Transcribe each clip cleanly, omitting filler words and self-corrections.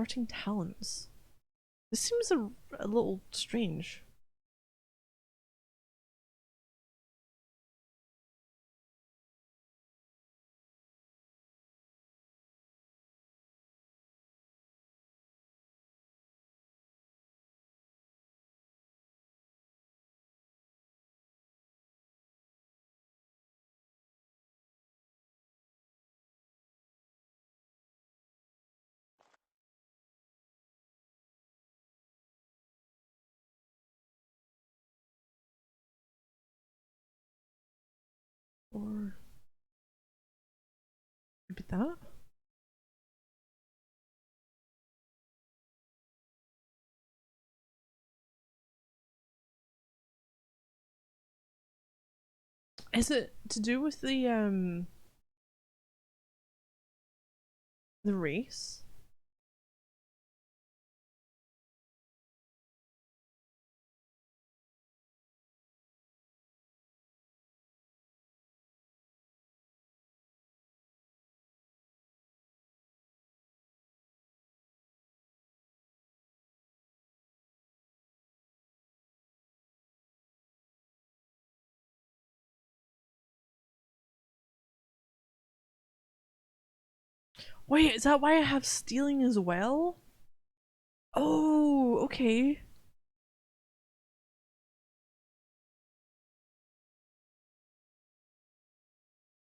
Arting talents. This seems a little strange. Or maybe that? Is it to do with the race? Wait, is that why I have stealing as well? Oh, okay.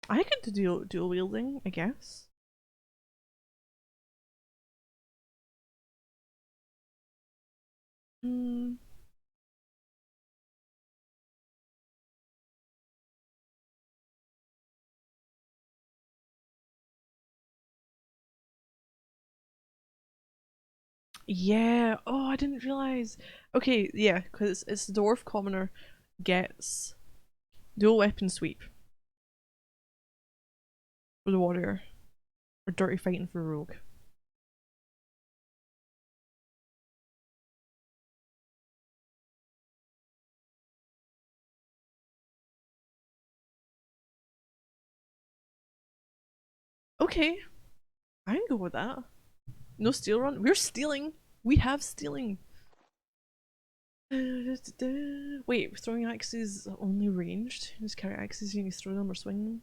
I could do dual wielding, I guess. Hmm. Yeah. Oh, I didn't realize. Okay, yeah, because it's the dwarf commoner gets dual weapon sweep for the warrior, or dirty fighting for rogue. Okay, I can go with that. No steal run. We're stealing. We have stealing. Wait, throwing axes only ranged. You just carry axes, you can throw them or swing them.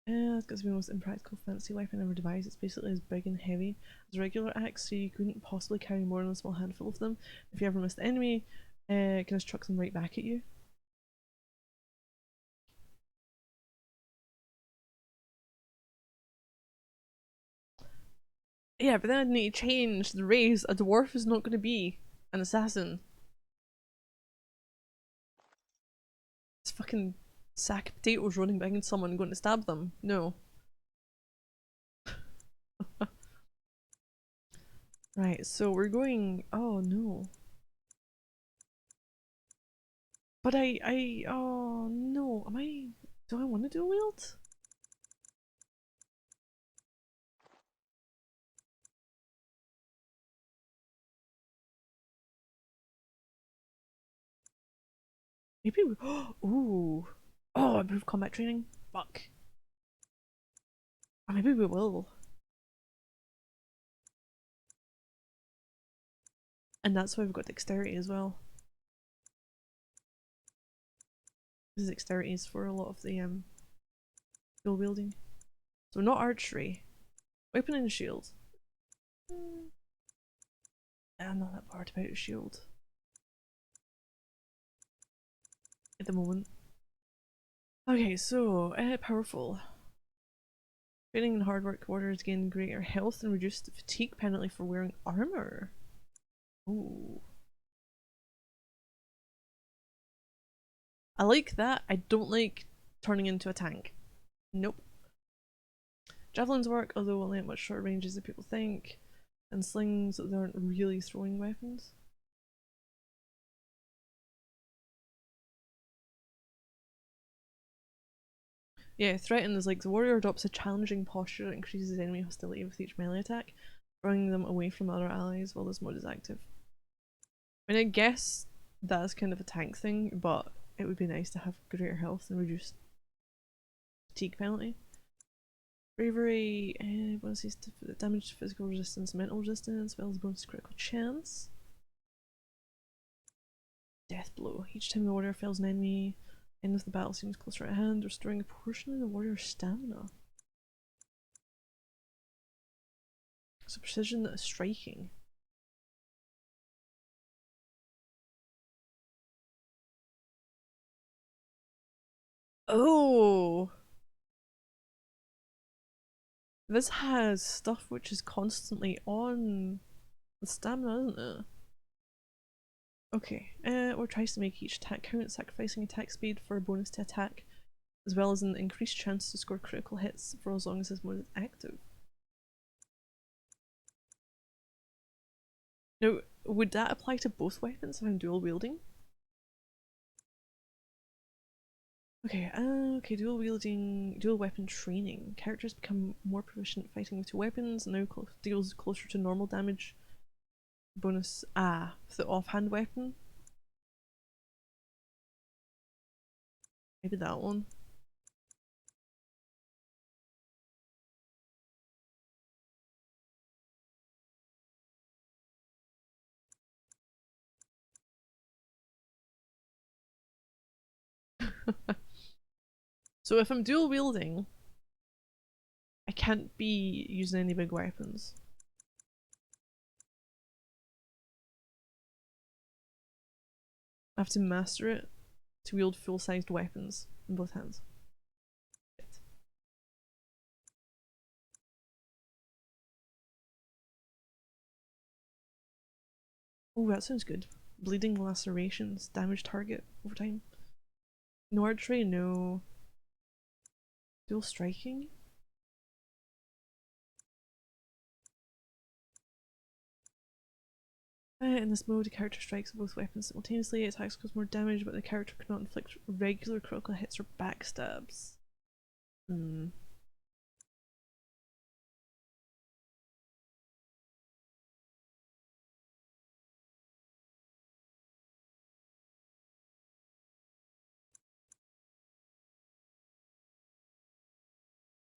It's got to be the most impractical fancy weapon ever devised. It's basically as big and heavy as a regular axe, so you couldn't possibly carry more than a small handful of them. If you ever missed the enemy, it can just chuck them right back at you. Yeah, but then I'd need to change the race. A dwarf is not going to be an assassin. It's fucking sack of potatoes running behind someone and going to stab them. No. Right, so we're going. Oh no. But oh no. Do I want to do a wield? Maybe we. Ooh. Oh, improved combat training? Fuck. Or maybe we will. And that's why we've got dexterity as well. Because dexterity is for a lot of the dual wielding. So not archery. Weapon and shield. I'm not that bothered about a shield. At the moment. Okay, so powerful. Training and hard work warriors gain greater health and reduced fatigue penalty for wearing armor. Ooh. I like that. I don't like turning into a tank. Nope. Javelins work, although only at much shorter ranges than people think. And slings, they aren't really throwing weapons. Yeah, threaten is like the warrior adopts a challenging posture that increases enemy hostility with each melee attack, drawing them away from other allies while this mode is active. I mean, I guess that's kind of a tank thing, but it would be nice to have greater health and reduced fatigue penalty. Bravery, bonuses to damage to physical resistance, mental resistance, as well as bonus to critical chance. Death blow. Each time the warrior fells an enemy, end of the battle seems closer at hand, restoring a portion of the warrior's stamina. So precision striking. Oh! This has stuff which is constantly on the stamina, isn't it? Okay, or tries to make each attack count, sacrificing attack speed for a bonus to attack, as well as an increased chance to score critical hits for as long as this mode is active. Now, would that apply to both weapons if I'm dual wielding? Okay, dual wielding, dual weapon training. Characters become more proficient fighting with two weapons, now deals closer to normal damage. Bonus, the offhand weapon. Maybe that one. So if I'm dual wielding, I can't be using any big weapons. I have to master it to wield full-sized weapons in both hands. Oh, that sounds good. Bleeding lacerations, damage target over time. No archery, no. Dual striking? In this mode, the character strikes with both weapons simultaneously. Attacks cause more damage, but the character cannot inflict regular critical hits or backstabs. Hmm.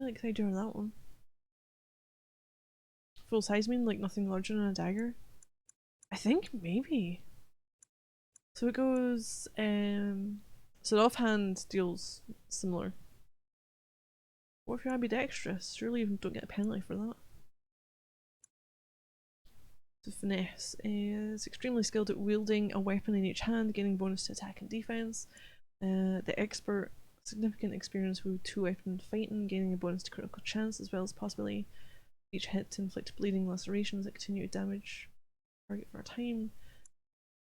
I like the idea of that one. Full size mean like nothing larger than a dagger? I think maybe. So it goes, so the offhand deals similar. What if you're ambidextrous? Surely you don't get a penalty for that. So finesse is extremely skilled at wielding a weapon in each hand, gaining bonus to attack and defense. The expert, significant experience with two weapon fighting, gaining a bonus to critical chance, as well as possibly each hit to inflict bleeding lacerations that continue to damage target for a time.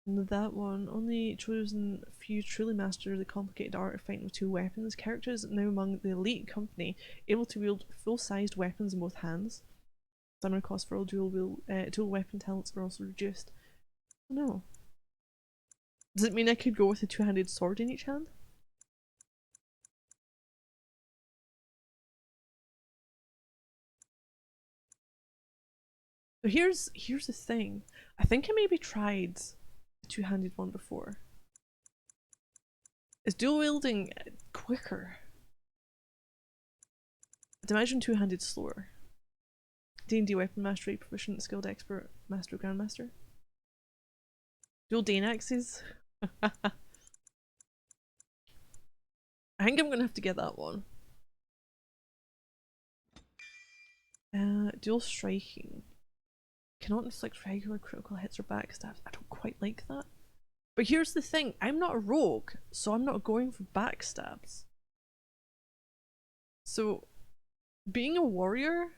And that one, only chosen few truly master the complicated art of fighting with two weapons. Characters now among the elite company able to wield full-sized weapons in both hands. Stamina costs for all dual weapon talents are also reduced. Oh no. Does it mean I could go with a two-handed sword in each hand? So here's the thing. I think I maybe tried a two-handed one before. Is dual wielding quicker? I'd imagine two-handed slower. D&D weapon mastery, proficient, skilled expert, master, grandmaster. Dual Dane axes. I think I'm gonna have to get that one. Dual striking. Cannot inflict regular critical hits or backstabs. I don't quite like that. But here's the thing, I'm not a rogue, so I'm not going for backstabs. So, being a warrior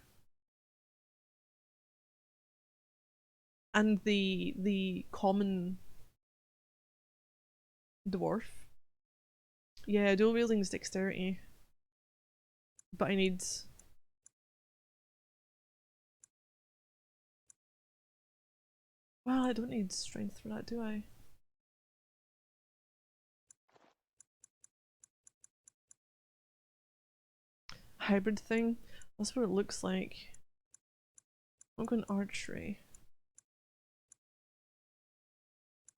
and the common dwarf. Yeah, dual wielding is dexterity. But I need... Well, I don't need strength for that, do I? Hybrid thing? That's what it looks like. I'm going archery.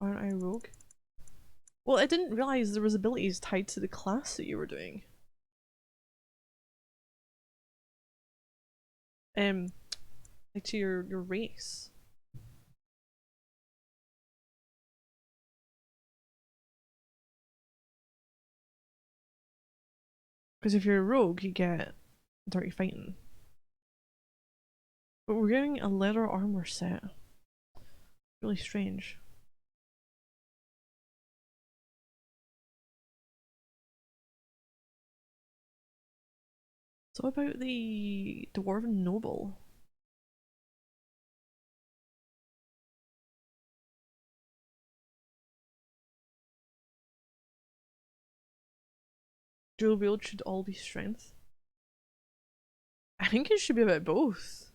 Aren't I a rogue? Well, I didn't realise there was abilities tied to the class that you were doing. like to your race. Because if you're a rogue, you get dirty fighting. But we're getting a leather armor set. Really strange. So about the Dwarven Noble? Dual wield should all be strength. I think it should be about both.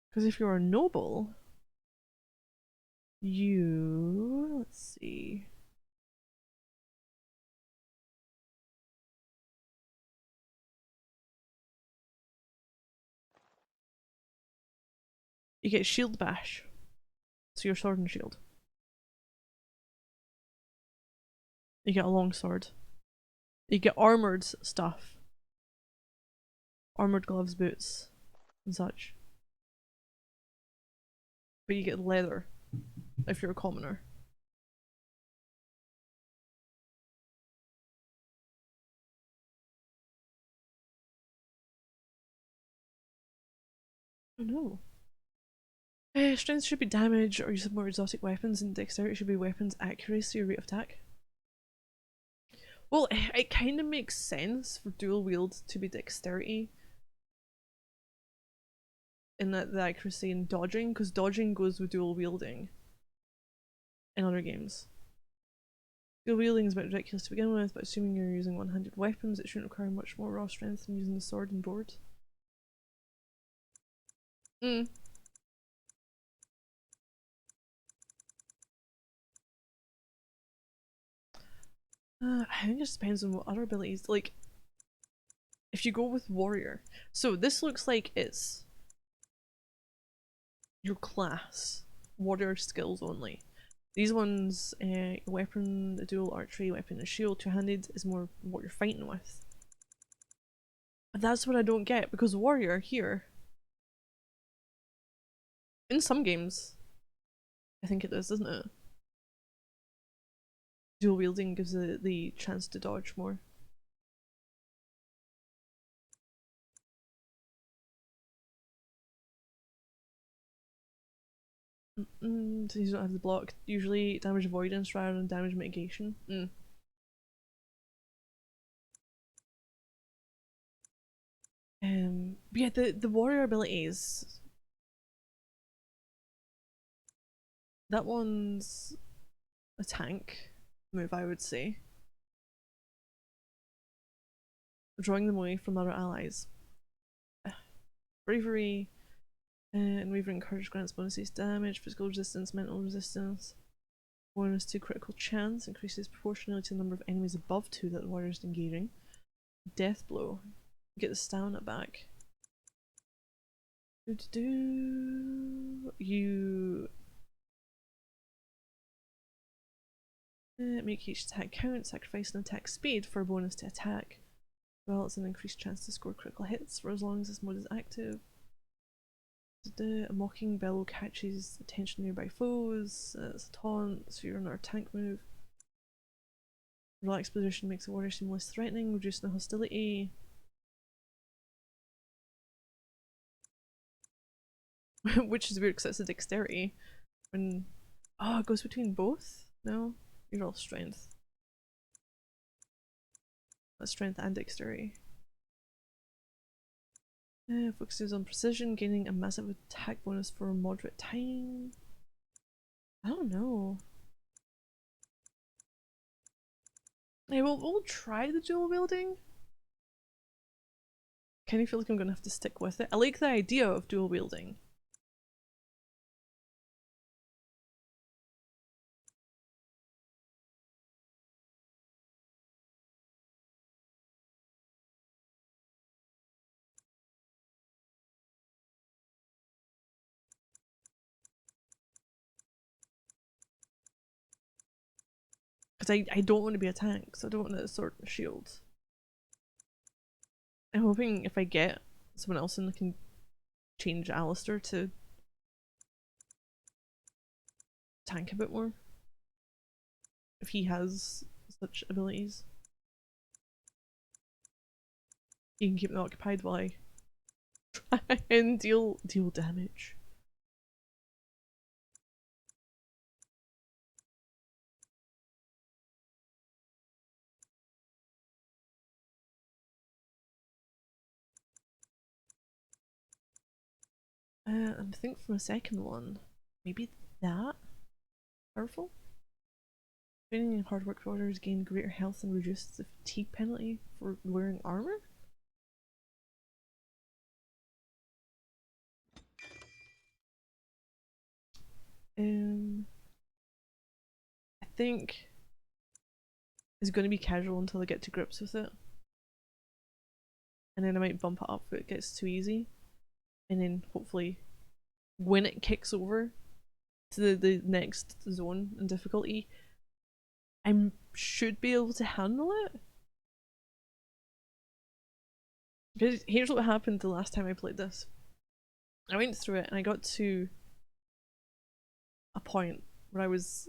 Because if you're a noble, let's see. You get shield bash. So your sword and shield. You get a long sword. You get armoured stuff. Armoured gloves, boots, and such. But you get leather if you're a commoner. Oh no. Strength should be damage or use of more exotic weapons, and dexterity should be weapons accuracy or rate of attack. Well, it kind of makes sense for dual wield to be dexterity in that the accuracy and dodging, because dodging goes with dual wielding in other games. Dual wielding is a bit ridiculous to begin with, but assuming you're using one-handed weapons, it shouldn't require much more raw strength than using the sword and board. I think it just depends on what other abilities. Like, if you go with warrior, so this looks like it's your class, warrior skills only. These ones, weapon, dual archery, weapon and shield, two-handed is more what you're fighting with. But that's what I don't get, because warrior here, in some games, I think it is, doesn't it? Dual wielding gives it the chance to dodge more. So you don't have the block. Usually damage avoidance rather than damage mitigation. But yeah, the warrior abilities. That one's a tank move, I would say. Drawing them away from other allies. Bravery and Wavering Courage grants bonuses damage, physical resistance, mental resistance. Bonus to critical chance increases proportionally to the number of enemies above 2 that the warrior is engaging. Death blow. Get the stamina back. You make each attack count, sacrifice an attack speed for a bonus to attack. Well, it's an increased chance to score critical hits for as long as this mode is active. A mocking bellow catches attention nearby foes. It's a taunt, so you're on our tank move. Relaxed position makes the warrior seem less threatening, reducing the hostility. Which is weird because it's a dexterity. When it goes between both? No? You're all strength. That's strength and dexterity. Focuses on precision, gaining a massive attack bonus for a moderate time. I don't know. Hey, we'll try the dual wielding. Kind of feel like I'm gonna have to stick with it. I like the idea of dual wielding. Because I don't want to be a tank, so I don't want a sword and shield. I'm hoping if I get someone else in, I can change Alistair to tank a bit more. If he has such abilities. You can keep them occupied while I try and deal damage. I think from a second one, maybe that? Powerful? Training and hard work orders gain greater health and reduce the fatigue penalty for wearing armor? I think it's going to be casual until I get to grips with it. And then I might bump it up if it gets too easy. And then hopefully when it kicks over to the next zone and difficulty, I should be able to handle it. Because here's what happened the last time I played this. I went through it and I got to a point where was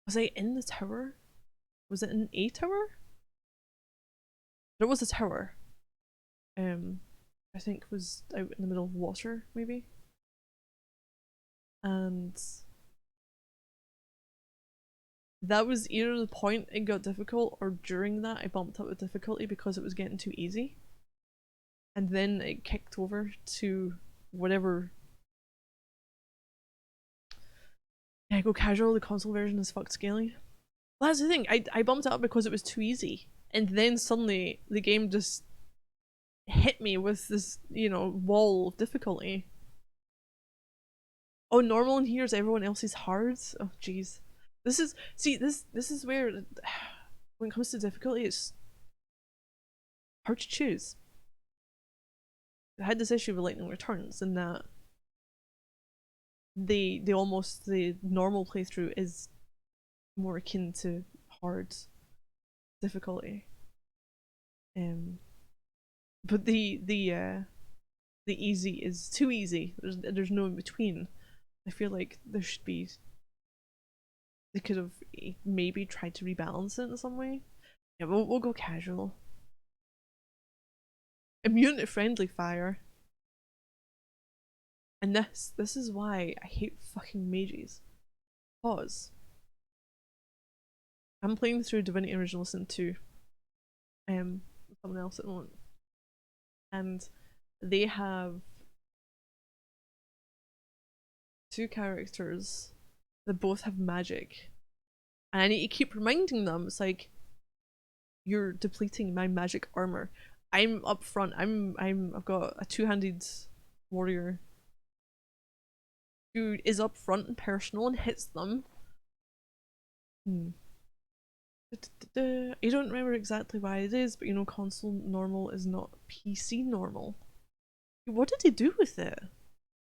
I in the tower? Was it in a tower? There was a tower. I think was out in the middle of water, maybe. And that was either the point it got difficult, or during that I bumped up the difficulty because it was getting too easy. And then it kicked over to whatever. Yeah, go casual, the console version is fucked scaling. Well, that's the thing, I bumped it up because it was too easy. And then suddenly the game just hit me with this, you know, wall of difficulty. Oh, normal in here is everyone else's hard? Oh jeez. This is, see, this is where, when it comes to difficulty, it's hard to choose. I had this issue with Lightning Returns in that the normal playthrough is more akin to hard difficulty. But the easy is too easy. There's no in between. I feel like there should be. They could have maybe tried to rebalance it in some way. Yeah, we'll go casual. Immune to friendly fire. And this is why I hate fucking mages. Pause. I'm playing through Divinity Original Sin 2. With someone else at the moment. And they have two characters that both have magic. And I need to keep reminding them, it's like, you're depleting my magic armor. I'm up front. I've got a two-handed warrior who is up front and personal and hits them. You don't remember exactly why it is, but you know console normal is not PC normal. What did they do with it?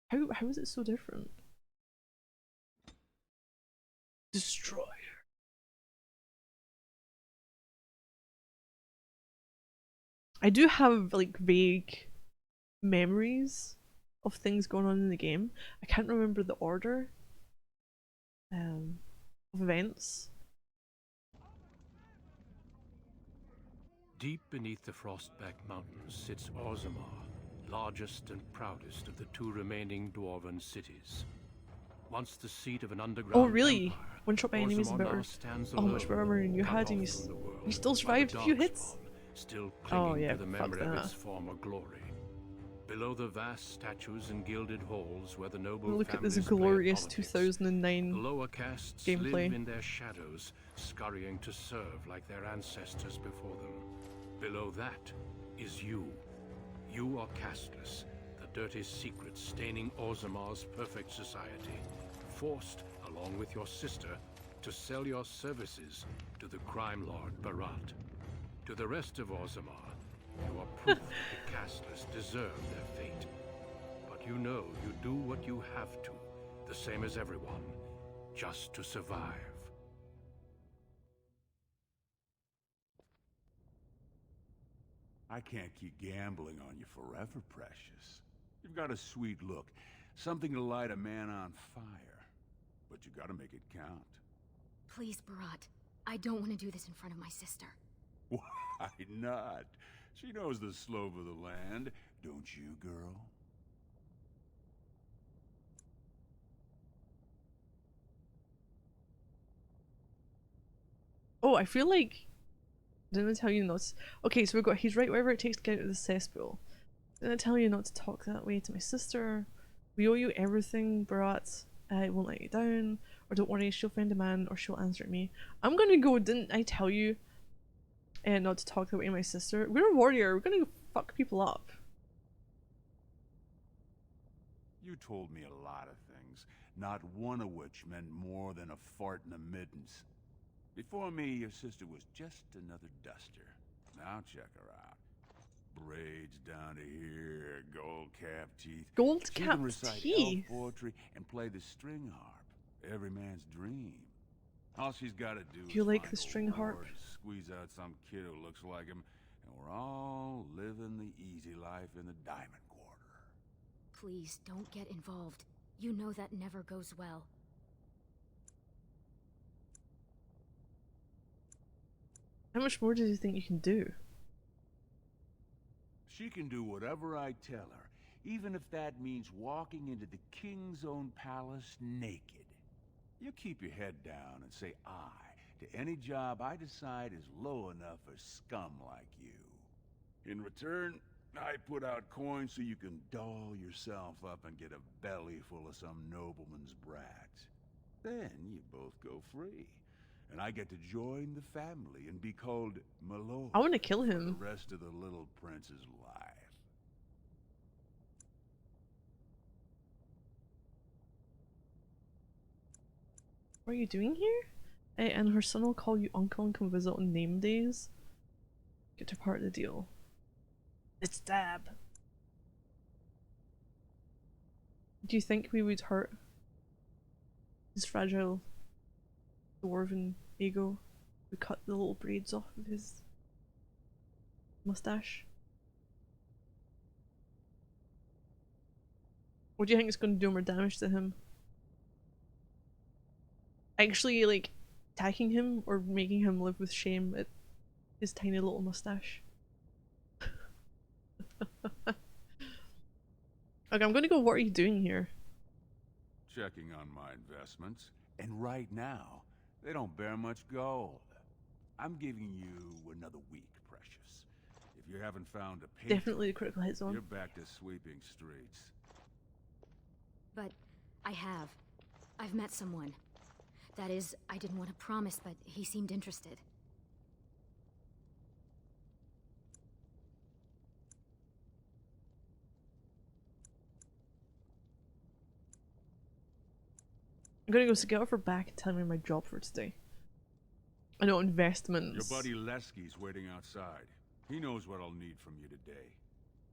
How is it so different? Destroyer. I do have like vague memories of things going on in the game. I can't remember the order of events. Deep beneath the Frostback Mountains sits Orzammar, largest and proudest of the two remaining dwarven cities. Once the seat of an underground Oh really? empire, One shot by enemies is better. Oh, much better than you had, and you still survived a few hits. Still clinging to the fuck memory of that. its former glory. Below the vast statues and gilded halls where the noble Look at this families play glorious politics, 2009 the lower castes gameplay. live in their shadows, scurrying to serve like their ancestors before them. Below that is you. You are casteless, the dirty secret staining Orzammar's perfect society, forced, along with your sister, to sell your services to the crime lord Barat. To the rest of Orzammar, you are proof that the casteless deserve their fate. But you know you do what you have to, the same as everyone, just to survive. I can't keep gambling on you forever, precious. You've got a sweet look, something to light a man on fire. But you gotta make it count. Please, Barat. I don't want to do this in front of my sister. Why not? She knows the slope of the land, don't you, girl? Oh, I feel like... Didn't I tell you not to... Okay, so we've got he's right wherever it takes to get out of the cesspool. Didn't I tell you not to talk that way to my sister? We owe you everything, Barat. I won't let you down. Or don't worry, she'll find a man or she'll answer me. I'm gonna go, didn't I tell you not to talk that way to my sister? We're a warrior, we're gonna go fuck people up. You told me a lot of things, not one of which meant more than a fart in the middens. Before me, your sister was just another duster. Now check her out. Braids down to here, gold-capped teeth. She can Gold-capped recite teeth? elf poetry and play the string harp. Every man's dream. All she's got to do is You like find the string a harp? lord, squeeze out some kid who looks like him, and we're all living the easy life in the Diamond Quarter. Please, don't get involved. You know that never goes well. How much more do you think you can do? She can do whatever I tell her, even if that means walking into the king's own palace naked. You keep your head down and say aye to any job I decide is low enough for scum like you. In return, I put out coins so you can doll yourself up and get a belly full of some nobleman's brat. Then you both go free. And I get to join the family and be called my lord I want to kill for him. the rest of the little prince's life. What are you doing here? And her son will call you uncle and come visit on name days. Get to part of the deal. It's Dab. Do you think we would hurt his fragile dwarven ego? We cut the little braids off of his mustache? Or do you think it's going to do more damage to him? Actually, like, attacking him or making him live with shame at his tiny little mustache? Okay, I'm gonna go, what are you doing here? Checking on my investments. And right now, they don't bear much gold. I'm giving you another week, precious. If you haven't found a patron, Definitely the critical hit zone. you're back to sweeping streets. But I have. I've met someone. That is, I didn't want to promise, but he seemed interested. I'm gonna go get her back and tell me my job for today. I know, investments. Your buddy Lesky's waiting outside. He knows what I'll need from you today.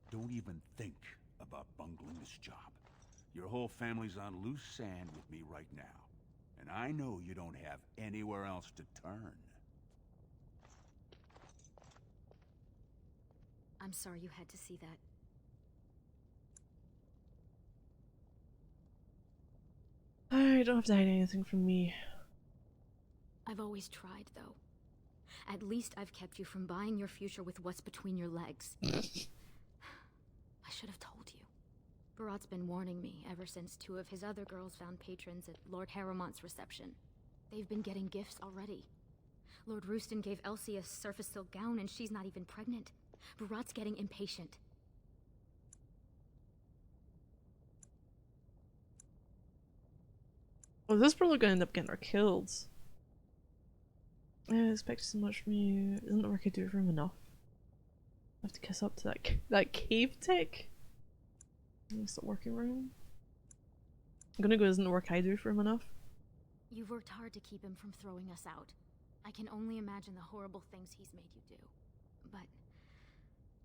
Don't even think about bungling this job. Your whole family's on loose sand with me right now. And I know you don't have anywhere else to turn. I'm sorry you had to see that. I don't have to hide anything from me. I've always tried, though. At least I've kept you from buying your future with what's between your legs. I should have told you. Barat's been warning me ever since two of his other girls found patrons at Lord Harrowmont's reception. They've been getting gifts already. Lord Rooston gave Elsie a surface silk gown and she's not even pregnant. Barat's getting impatient. Well, this is probably gonna end up getting her killed. I expect so much from you. Isn't the work I do for him enough? I have to kiss up to that cave tick. It's the working room. I'm gonna go, isn't the work I do for him enough? You've worked hard to keep him from throwing us out. I can only imagine the horrible things he's made you do. But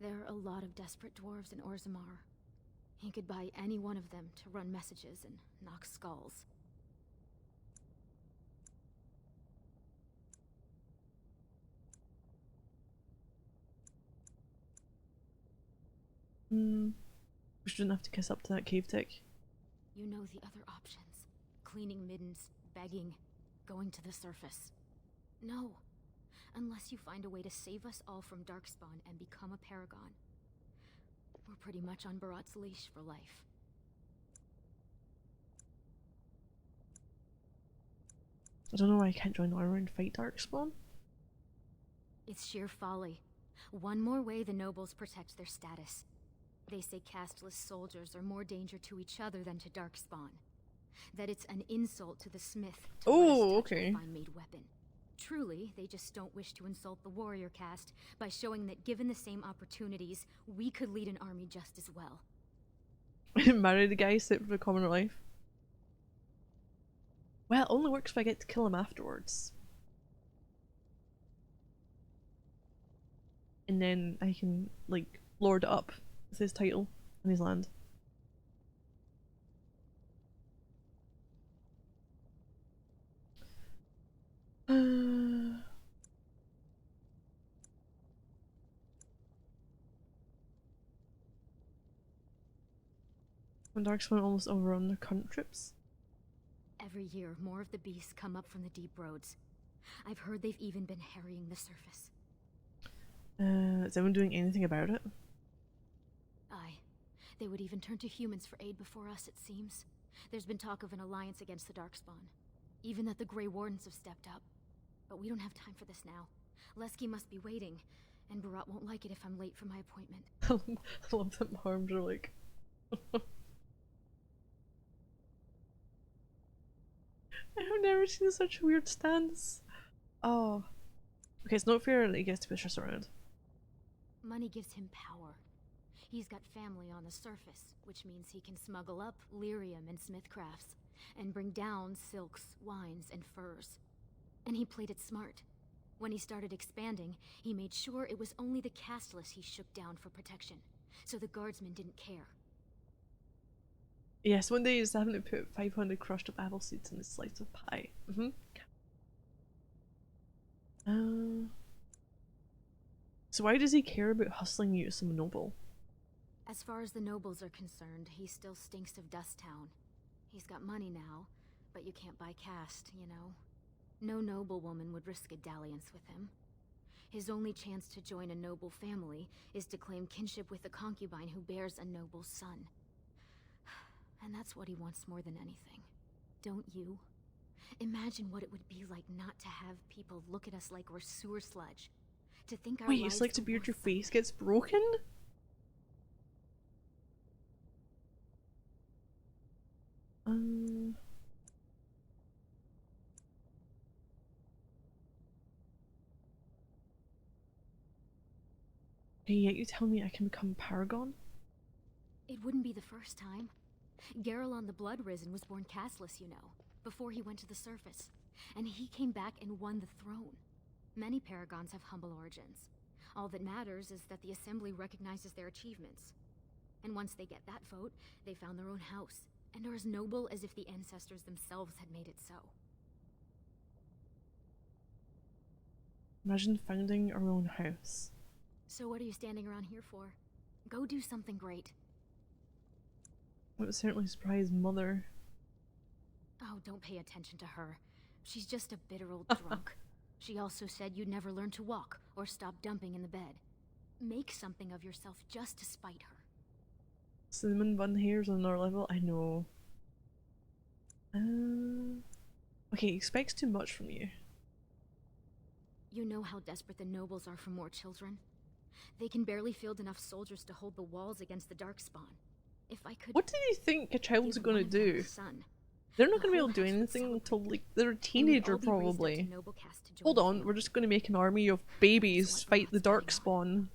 there are a lot of desperate dwarves in Orzammar. He could buy any one of them to run messages and knock skulls. We shouldn't have to kiss up to that cave tick. You know the other options. Cleaning middens, begging, going to the surface. No. Unless you find a way to save us all from Darkspawn and become a Paragon. We're pretty much on Barat's leash for life. I don't know why I can't join the armor and fight Darkspawn. It's sheer folly. One more way the nobles protect their status. They say casteless soldiers are more danger to each other than to Darkspawn. That it's an insult to the smith to let us touch a fine-made weapon. Truly, they just don't wish to insult the warrior caste by showing that given the same opportunities, we could lead an army just as well. Marry the guy set for common life. Well, it only works if I get to kill him afterwards. And then I can, like, lord it up with his title and his land. When Darkspawn almost overrun their current troops. Every year, more of the beasts come up from the deep roads. I've heard they've even been harrying the surface. Is anyone doing anything about it? Aye. They would even turn to humans for aid before us, it seems. There's been talk of an alliance against the Darkspawn. Even that the Grey Wardens have stepped up. But we don't have time for this now. Lesky must be waiting, and Barat won't like it if I'm late for my appointment. I love that my arms are like... I've never seen such a weird stance. Oh. Okay, it's not fair that he gets to push us around. Money gives him power. He's got family on the surface, which means he can smuggle up lyrium and smithcrafts, and bring down silks, wines, and furs. And he played it smart. When he started expanding, he made sure it was only the casteless he shook down for protection, so the guardsmen didn't care. Yes, one day he's having to put 500 crushed up apple seeds in a slice of pie. So why does he care about hustling you to some noble? As far as the nobles are concerned, he still stinks of Dust Town. He's got money now, but you can't buy caste, you know? No noblewoman would risk a dalliance with him. His only chance to join a noble family is to claim kinship with a concubine who bears a noble son. And that's what he wants more than anything. Don't you? Imagine what it would be like not to have people look at us like we're sewer sludge. To think our Wait, lives it's like to are beard worth your face something. gets broken? Hey, yet you tell me I can become Paragon? It wouldn't be the first time. Garelon the Blood Risen was born casteless, you know, before he went to the surface. And he came back and won the throne. Many Paragons have humble origins. All that matters is that the Assembly recognizes their achievements. And once they get that vote, they found their own house, and are as noble as if the ancestors themselves had made it so. Imagine founding our own house. So what are you standing around here for? Go do something great. It would certainly surprise Mother. Oh, don't pay attention to her. She's just a bitter old drunk. She also said you'd never learn to walk or stop dumping in the bed. Make something of yourself just to spite her. Cinnamon bun hairs on another level? I know. Okay, he expects too much from you. You know how desperate the nobles are for more children? They can barely field enough soldiers to hold the walls against the Darkspawn. If I could... What do you think a child's give gonna one of them a do? son, They're not the gonna be whole able to do house would anything celebrate. until like they're a And we'd teenager all be raised up to probably. noble caste to join Hold the on, family. we're just gonna make an army of babies So what fight the Barat's betting Darkspawn.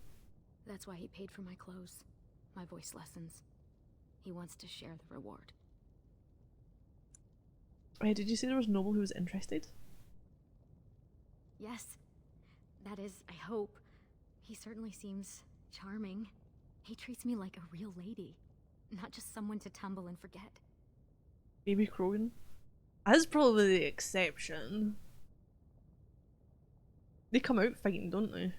That's why he paid for my clothes, my voice lessons. He wants to share the reward. Did you say there was a noble who was interested? Yes. That is, I hope. He certainly seems charming. He treats me like a real lady, not just someone to tumble and forget. Baby Krogan? That's probably the exception. They come out fighting, don't they?